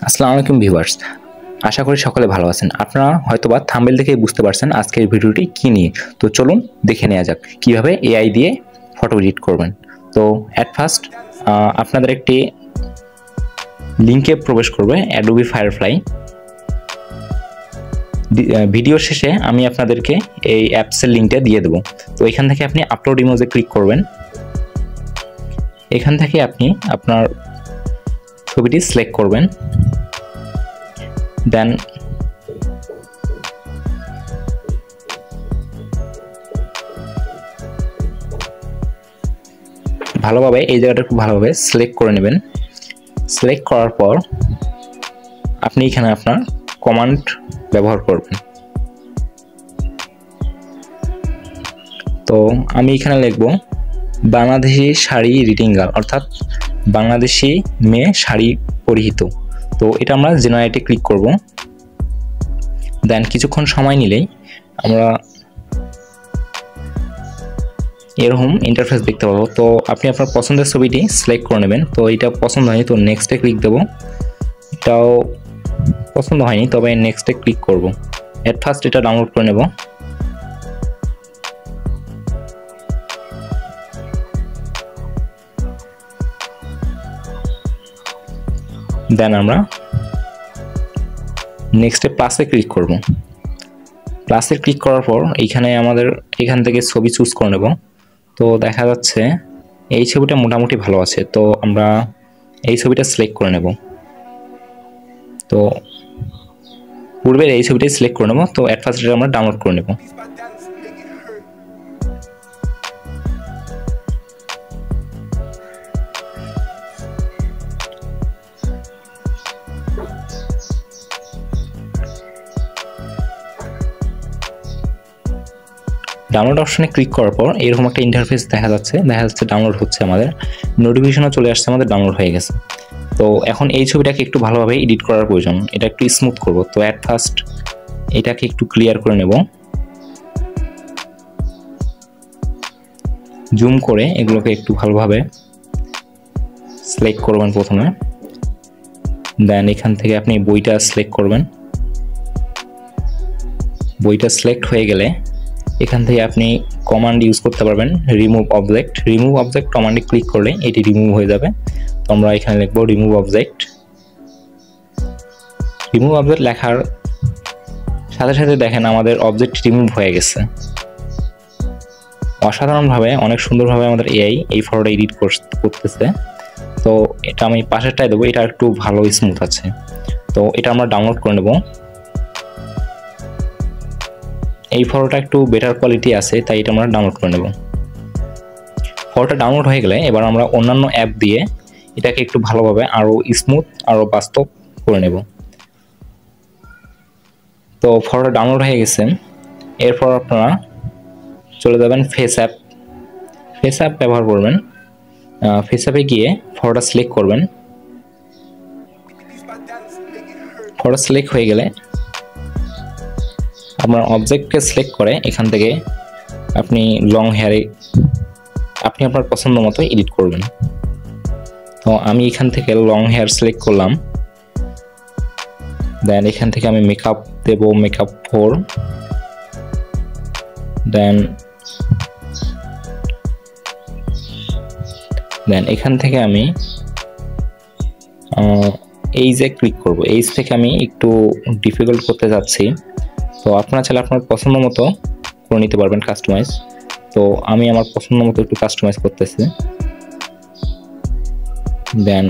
আসসালামু আলাইকুম ভিউয়ার্স, আশা করি সকলে ভালো আছেন। আপনারা হয়তোবা থাম্বনেল দেখেই বুঝতে পারছেন আজকের ভিডিওটি কী নিয়ে। তো চলুন দেখে নেওয়া যাক কীভাবে এআই দিয়ে ফটো এডিট করবেন। তো অ্যাট ফার্স্ট আপনাদের একটি লিঙ্কে প্রবেশ করবে, অ্যাডোবি ফায়ারফ্লাই। ভিডিওর শেষে আমি আপনাদেরকে এই অ্যাপসের লিঙ্কটা দিয়ে দেবো। তো এখান থেকে আপনি আপলোড ইমেজে ক্লিক করবেন। এখান থেকে আপনি আপনার ছবিটি সিলেক্ট করবেন। দেন ভালোভাবে এই জায়গাটা খুব ভালোভাবে সিলেক্ট করে নেবেন। সিলেক্ট করার পর আপনি এখানে আপনার কমান্ড ব্যবহার করবেন। তো আমি এখানে লিখব বাংলাদেশি শাড়ি রিডিং গার্ল, অর্থাৎ বাংলাদেশি মেয়ে শাড়ি পরিহিত। তো এটা আমরা জেনারেটে ক্লিক করব। দেন কিছুক্ষণ সময় নিলেই আমরা এরকম ইন্টারফেস দেখতে পাবো। তো আপনি আপনার পছন্দের ছবিটি সিলেক্ট করে নেবেন। তো এটা পছন্দ হয়নি, তো নেক্সটে ক্লিক দেব। এটাও পছন্দ হয়নি, তবে নেক্সটে ক্লিক করব। এট ফার্স্ট এটা ডাউনলোড করে নেব। দেন আমরা নেক্সটে প্লাসে ক্লিক করব। প্লাসে ক্লিক করার পর এইখানে আমাদের এখান থেকে ছবি চুজ করে নেব। তো দেখা যাচ্ছে এই ছবিটা মোটামুটি ভালো আছে, তো আমরা এই ছবিটা সিলেক্ট করে নেব। তো পূর্বের এই ছবিটাই সিলেক্ট করে নেব। তো অ্যাট ফার্স্ট এটা আমরা ডাউনলোড করে নেব। ডাউনলোড অপশনে ক্লিক করার পর এরকম একটা ইন্টারফেস দেখা যাচ্ছে ডাউনলোড হচ্ছে। আমাদের নোটিফিকেশনও চলে আসছে আমাদের ডাউনলোড হয়ে গেছে। তো এখন এই ছবিটাকে একটু ভালোভাবে এডিট করার প্রয়োজন, এটা একটু স্মুথ করব। তো অ্যাট ফার্স্ট এটাকে একটু ক্লিয়ার করে নেব, জুম করে এগুলোকে একটু ভালোভাবে সিলেক্ট করবেন প্রথমে। দেন এখান থেকে আপনি বইটা সিলেক্ট করবেন। বইটা সিলেক্ট হয়ে গেলে এখান থেকে আপনি কমান্ড ইউজ করতে পারবেন, রিমুভ অবজেক্ট। রিমুভ অবজেক্ট কমান্ডে ক্লিক করলে এটি রিমুভ হয়ে যাবে। তো আমরা এখানে লিখব রিমুভ অবজেক্ট। রিমুভ অবজেক্ট লেখার সাথে সাথে দেখেন আমাদের অবজেক্ট রিমুভ হয়ে গেছে। অসাধারণভাবে, অনেক সুন্দরভাবে আমাদের এআই এই ফটোটা এডিট করতেছে। তো এটা আমি পাশেরটায় দেবো, এটা একটু ভালো স্মুথ আছে। তো এটা আমরা ডাউনলোড করে নেব। এই ফটোটা একটু বেটার কোয়ালিটি আছে, তাই এটা আমরা ডাউনলোড করে নেব। ফটোটা ডাউনলোড হয়ে গেলে এবার আমরা অন্যান্য অ্যাপ দিয়ে এটাকে একটু ভালোভাবে আরও স্মুথ, আরও বাস্তব করে নেব। তো ফটোটা ডাউনলোড হয়ে গেছে। এরপর আপনারা চলে যাবেন ফেস অ্যাপ। ফেস অ্যাপ ব্যবহার করবেন। ফেস অ্যাপে গিয়ে ফটোটা সিলেক্ট করবেন। ফটো সিলেক্ট হয়ে গেলে আপনার অবজেক্টকে সিলেক্ট করে এখান থেকে আপনি লং হেয়ারে আপনি আপনার পছন্দ মতো এডিট করবেন। তো আমি এখান থেকে লং হেয়ার সিলেক্ট করলাম। দেন এখান থেকে আমি মেকআপ দেব, মেকআপ 4। দেন এখান থেকে আমি এইজে ক্লিক করব। এইজ থেকে আমি একটু ডিফিকাল্ট করতে যাচ্ছি। তো আপনারা চাইলে আপনার পছন্দ মতো করে নিতে পারবেন কাস্টমাইজ। তো আমি আমার পছন্দ মতো একটু কাস্টমাইজ করতেছি। দেন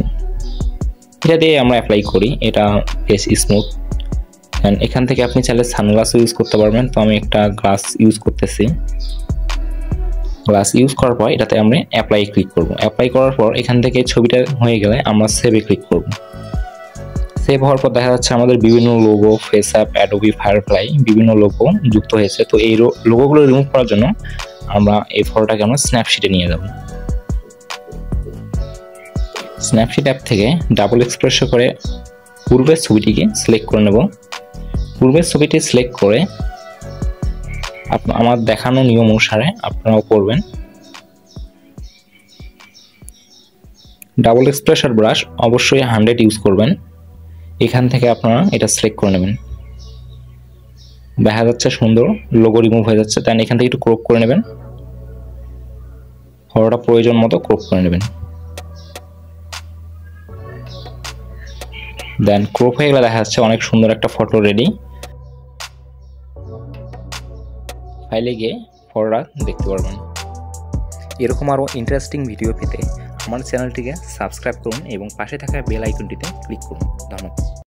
এটা দিয়ে আমরা অ্যাপ্লাই করি, এটা বেশ স্মুথ। দেন এখান থেকে আপনি চাইলে সানগ্লাস ইউজ করতে পারবেন। তো আমি একটা গ্লাস ইউজ করতেছি। গ্লাস ইউজ করার পর এটাতে আমরা অ্যাপ্লাই ক্লিক করব। অ্যাপ্লাই করার পর এখান থেকে ছবিটা হয়ে গেলে আমরা সেভে ক্লিক করব। সেভ হওয়ার পর দেখা যাচ্ছে আমাদের বিভিন্ন logo, face app, Adobe firefly বিভিন্ন লোগো যুক্ত হয়েছে। তো এই লোগোগুলো রিমুভ করার জন্য আমরা এই ফটোটাকে আমরা স্ন্যাপশিটে নিয়ে যাব। স্ন্যাপশিট অ্যাপ থেকে ডাবল এক্সপ্রেস করে পূর্বের ছবিটিকে সিলেক্ট করে নেব। পূর্বের ছবিটি সিলেক্ট করে আমার দেখানো নিয়ম অনুসারে আপনারাও করবেন। ডাবল এক্সপ্রেশন ব্রাশ অবশ্যই 100 ইউজ করবেন। এখান থেকে আপনারা এটা সিলেক্ট করে নেবেন। দেখা যাচ্ছে সুন্দর লোগো রিমুভ হয়ে যাচ্ছে। দেন এখান থেকে একটু ক্রপ করে নেবেন, বড়টা প্রয়োজন মতো ক্রপ করে নেবেন। দেন ক্রপ হয়ে গেলে দেখা যাচ্ছে অনেক সুন্দর একটা ফটো রেডি। ফাইলে গিয়ে ফটোটা দেখতে পারবেন। এরকম আরও ইন্টারেস্টিং ভিডিও পেতে আমার চ্যানেলটিকে সাবস্ক্রাইব করুন এবং পাশে থাকা বেল আইকনটিতে ক্লিক করুন। ধন্যবাদ।